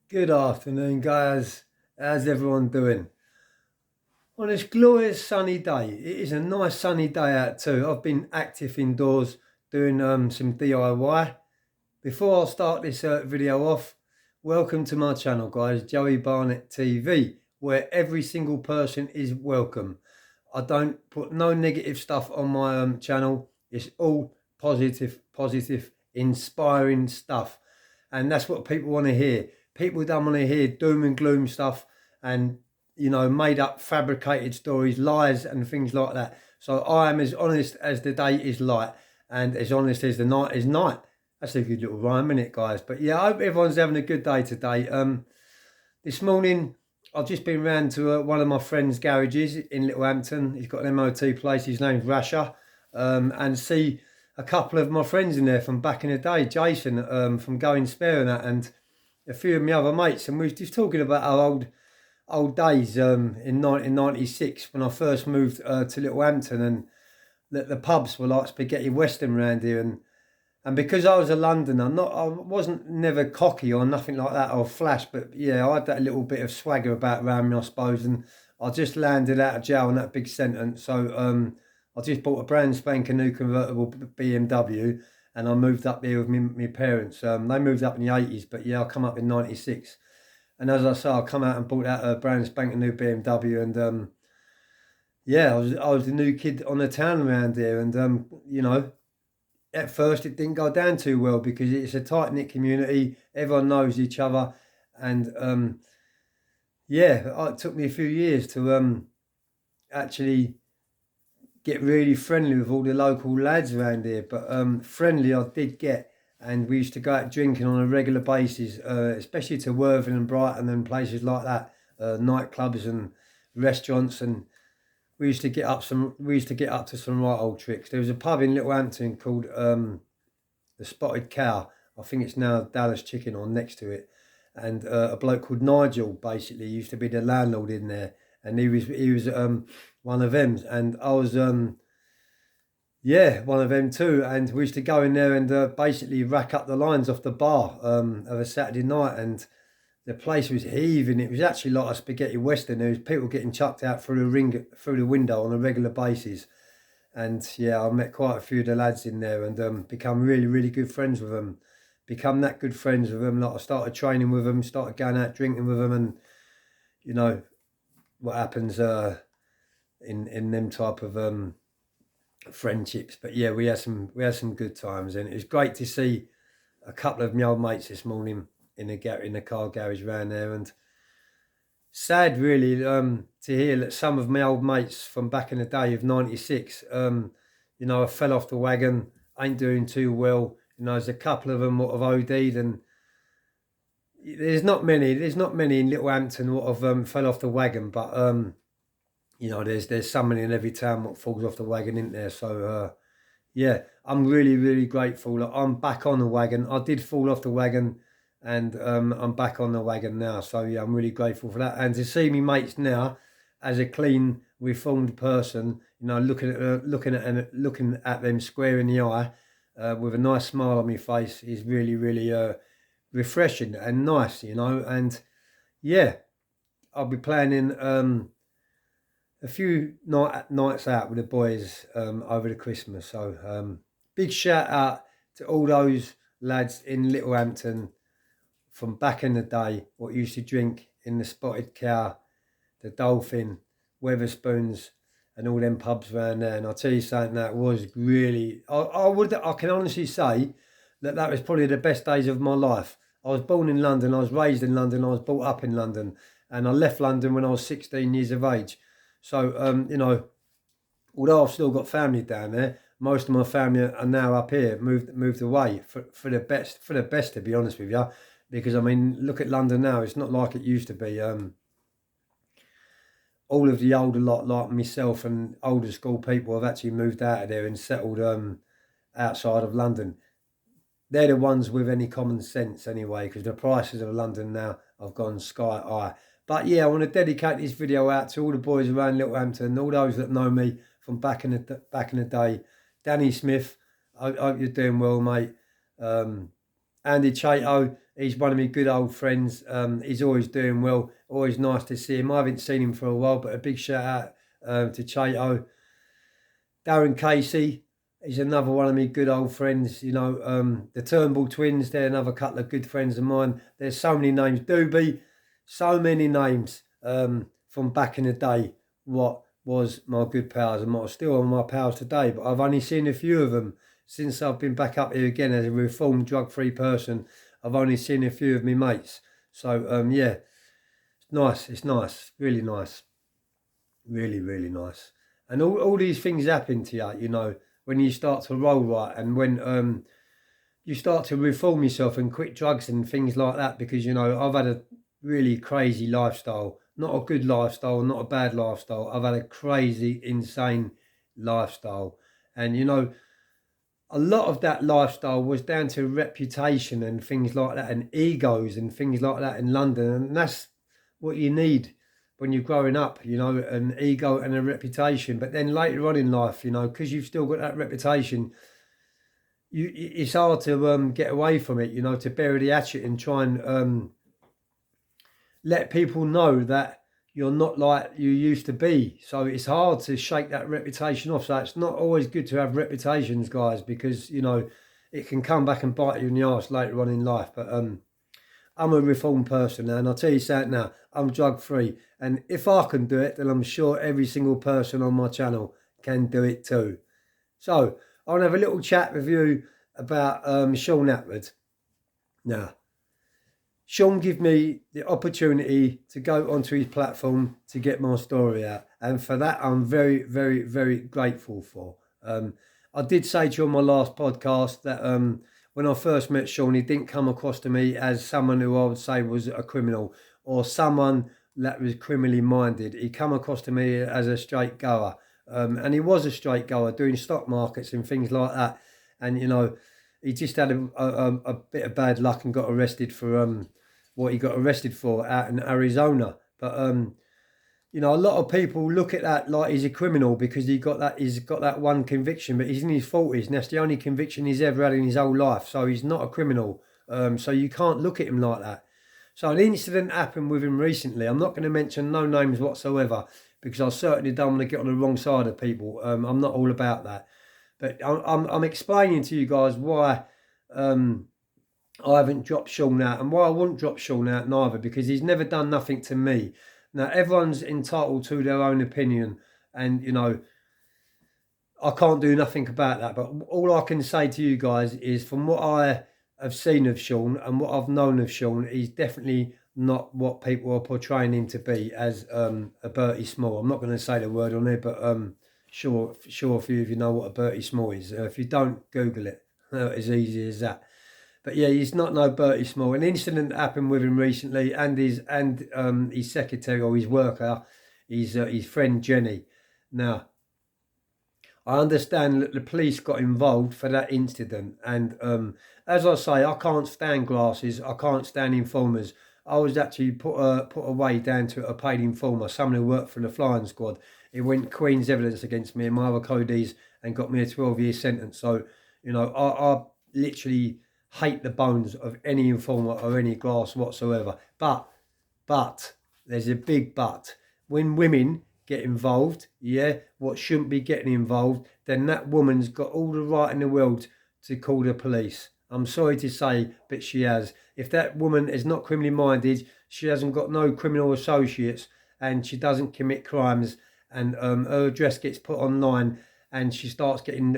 Good afternoon, guys. How's everyone doing? On this glorious sunny day, it is a nice sunny day out too. I've been active indoors doing some DIY. Before I start this video off, welcome to my channel, guys, Joey Barnett TV, where every single person is welcome. I don't put no negative stuff on my channel. It's all positive, inspiring stuff. And that's what people want to hear. People don't want to hear doom and gloom stuff and, made up fabricated stories, lies and things like that. So I am as honest as the day is light and as honest as the night is night. That's a good little rhyme, isn't it, guys? But yeah, I hope everyone's having a good day today. This morning, I've just been round to one of my friend's garages in Littlehampton. He's got an MOT place. His name's Rasher, and see a couple of my friends in there from back in the day. Jason from Going Spare and that, and a few of my other mates. And we were just talking about our old days in 1996 when I first moved to Littlehampton, and the pubs were like spaghetti western round here, and because I was a Londoner, I wasn't never cocky or nothing like that or flash, but yeah, I had that little bit of swagger about around me, I suppose, and I just landed out of jail on that big sentence. So I just bought a brand spanking new convertible BMW, and I moved up here with my parents. They moved up in the 80s, but yeah, I come up in 96. And as I say, I come out and bought out a brand spanking new BMW, and yeah, I was the new kid on the town around here, and at first it didn't go down too well because it's a tight knit community. Everyone knows each other, and yeah, it took me a few years to actually get really friendly with all the local lads around here. But friendly I did get, and we used to go out drinking on a regular basis, especially to Worthing and Brighton and places like that, nightclubs and restaurants, and we used to get up to some right old tricks. There was a pub in Littlehampton called the Spotted Cow. I think it's now Dallas Chicken or next to it. And a bloke called Nigel basically used to be the landlord in there, and he was one of them, and I was yeah, one of them too. And we used to go in there and basically rack up the lines off the bar of a Saturday night, and the place was heaving. It was actually like a spaghetti western. There was people getting chucked out through the window on a regular basis. And yeah, I met quite a few of the lads in there and become really, really good friends with them. Become that good friends with them. Like I started training with them, started going out drinking with them, and you know what happens in them type of friendships. But yeah, we had some good times, and it was great to see a couple of my old mates this morning in the car garage round there, and sad really to hear that some of my old mates from back in the day of 96 fell off the wagon, ain't doing too well. There's a couple of them what have OD'd, and there's not many in Littlehampton what have fell off the wagon, but there's somebody in every town what falls off the wagon, isn't there? So yeah, I'm really, really grateful that I'm back on the wagon. I did fall off the wagon, and I'm back on the wagon now. So yeah, I'm really grateful for that. And to see me mates now as a clean, reformed person, looking at them square in the eye with a nice smile on my face is really, really refreshing and nice, And yeah, I'll be planning a few nights out with the boys over the Christmas. So big shout out to all those lads in Littlehampton from back in the day, what used to drink in the Spotted Cow, the Dolphin, Weatherspoons, and all them pubs around there. And I'll tell you something, that was really, I can honestly say that was probably the best days of my life. I was born in London, I was raised in London, I was brought up in London, and I left London when I was 16 years of age. So, although I've still got family down there, most of my family are now up here, moved away for the best, to be honest with you. Because I mean, look at London now; it's not like it used to be. All of the older lot, like myself and older school people, have actually moved out of there and settled outside of London. They're the ones with any common sense, anyway, because the prices of London now have gone sky high. But yeah, I want to dedicate this video out to all the boys around Littlehampton, all those that know me from back in the day. Danny Smith, I hope you're doing well, mate. Andy Chato, He's one of my good old friends. He's always doing well. Always nice to see him. I haven't seen him for a while, but a big shout out to Chato. Darren Casey is another one of my good old friends. The Turnbull twins, they're another couple of good friends of mine. There's so many names. Doobie, so many names from back in the day. What was my good pals and what are still on my pals today. But I've only seen a few of them since I've been back up here again as a reformed drug-free person. I've only seen a few of my mates. So, yeah, it's nice, really nice. Really, really nice. And all these things happen to you, when you start to roll right and when you start to reform yourself and quit drugs and things like that because, I've had a really crazy lifestyle. Not a good lifestyle, not a bad lifestyle. I've had a crazy, insane lifestyle. And, a lot of that lifestyle was down to reputation and things like that and egos and things like that in London. And that's what you need when you're growing up, an ego and a reputation. But then later on in life, because you've still got that reputation, it's hard to get away from it, to bury the hatchet and try and let people know that you're not like you used to be. So it's hard to shake that reputation off. So it's not always good to have reputations, guys, because, it can come back and bite you in the arse later on in life. But I'm a reformed person now, and I'll tell you something now, I'm drug-free. And if I can do it, then I'm sure every single person on my channel can do it too. So I want to have a little chat with you about Sean Attwood. Now, Sean gave me the opportunity to go onto his platform to get my story out. And for that, I'm very, very, very grateful for. I did say to you on my last podcast that when I first met Sean, he didn't come across to me as someone who I would say was a criminal or someone that was criminally minded. He come across to me as a straight goer. And he was a straight goer doing stock markets and things like that. And, he just had a bit of bad luck and got arrested for what he got arrested for out in Arizona. But a lot of people look at that like he's a criminal because he's got that one conviction, but he's in his 40s and that's the only conviction he's ever had in his whole life. So he's not a criminal. So you can't look at him like that. So an incident happened with him recently. I'm not going to mention no names whatsoever because I certainly don't want to get on the wrong side of people. I'm not all about that. But I'm explaining to you guys why I haven't dropped Sean out and why I wouldn't drop Sean out neither, because he's never done nothing to me. Now, everyone's entitled to their own opinion and, I can't do nothing about that. But all I can say to you guys is from what I have seen of Sean and what I've known of Sean, he's definitely not what people are portraying him to be as a Bertie Small. I'm not going to say the word on there, but sure a few of you know what a Bertie Small is. If you don't, Google it. As easy as that. But yeah, he's not no Bertie Small. An incident happened with him recently, and his secretary or his worker, his friend Jenny. Now, I understand that the police got involved for that incident, and as I say, I can't stand glasses. I can't stand informers. I was actually put away down to a paid informer, someone who worked for the flying squad. It went Queen's evidence against me and my other codees and got me a 12-year sentence. So, I literally hate the bones of any informer or any glass whatsoever. But there's a big but. When women get involved, what shouldn't be getting involved, then that woman's got all the right in the world to call the police. I'm sorry to say, but she has. If that woman is not criminally minded, she hasn't got no criminal associates and she doesn't commit crimes, and her address gets put online and she starts getting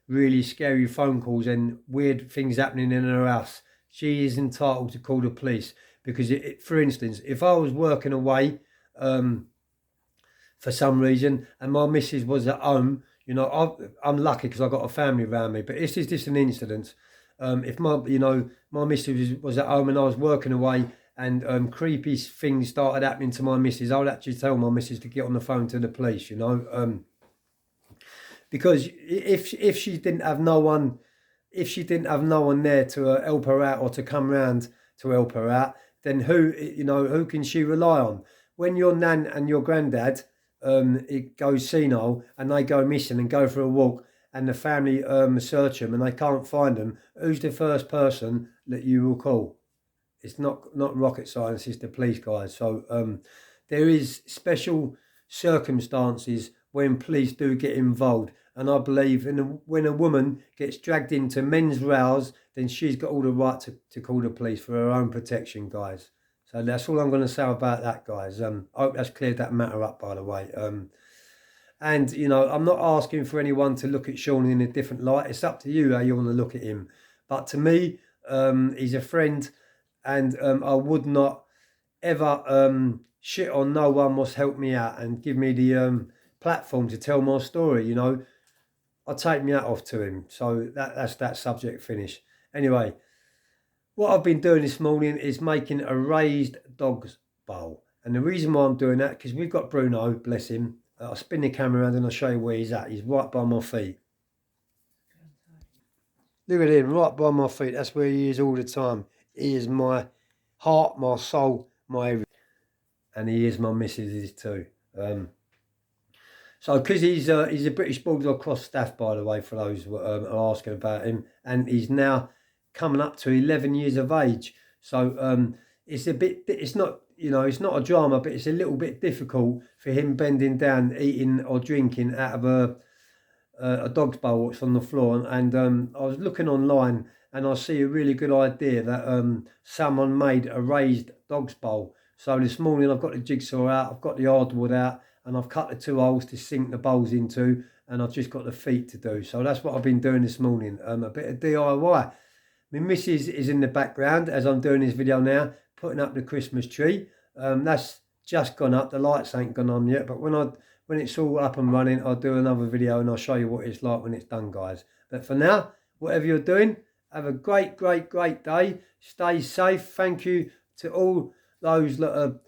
really scary phone calls and weird things happening in her house, she is entitled to call the police. Because, for instance, if I was working away for some reason and my missus was at home, I'm lucky because I've got a family around me, but this is just an incident. If my missus was at home and I was working away and creepy things started happening to my missus, I would actually tell my missus to get on the phone to the police, because if she didn't have no one there to help her out or to come round to help her out, then who can she rely on? When your nan and your granddad it goes senile and they go missing and go for a walk and the family search them and they can't find them, who's the first person that you will call? It's not rocket science, it's the police, guys. So there is special circumstances when police do get involved. And I believe when a woman gets dragged into men's rows, then she's got all the right to call the police for her own protection, guys. So that's all I'm going to say about that, guys. I hope that's cleared that matter up, by the way. And, you know, I'm not asking for anyone to look at Sean in a different light. It's up to you how you want to look at him. But to me, he's a friend, and I would not ever shit on no one what's helped me out and give me the platform to tell my story, you know. I take my hat off to him. So that's that subject finished. Anyway, what I've been doing this morning is making a raised dog's bowl. And the reason why I'm doing that, because we've got Bruno, bless him. I'll spin the camera around and I'll show you where he's at. He's right by my feet. Look at him, right by my feet. That's where he is all the time. He is my heart, my soul, my everything. And he is my missus too. So, because he's a British Bulldog cross staff, by the way, for those who are asking about him. And he's now coming up to 11 years of age. So, it's a bit, it's not, you know, it's not a drama, but it's a little bit difficult for him bending down, eating or drinking out of a dog's bowl that's on the floor. And I was looking online and I see a really good idea that someone made a raised dog's bowl. So this morning I've got the jigsaw out, I've got the hardwood out, and I've cut the 2 holes to sink the bowls into, and I've just got the feet to do. So that's what I've been doing this morning, a bit of DIY. My missus is in the background as I'm doing this video now, putting up the Christmas tree. That's just gone up, the lights ain't gone on yet, but when it's all up and running, I'll do another video and I'll show you what it's like when it's done, guys. But for now, whatever you're doing, have a great, great, great day. Stay safe. Thank you to all those that are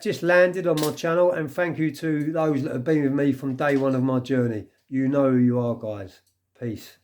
just landed on my channel, and thank you to those that have been with me from day one of my journey. You know who you are, guys. Peace.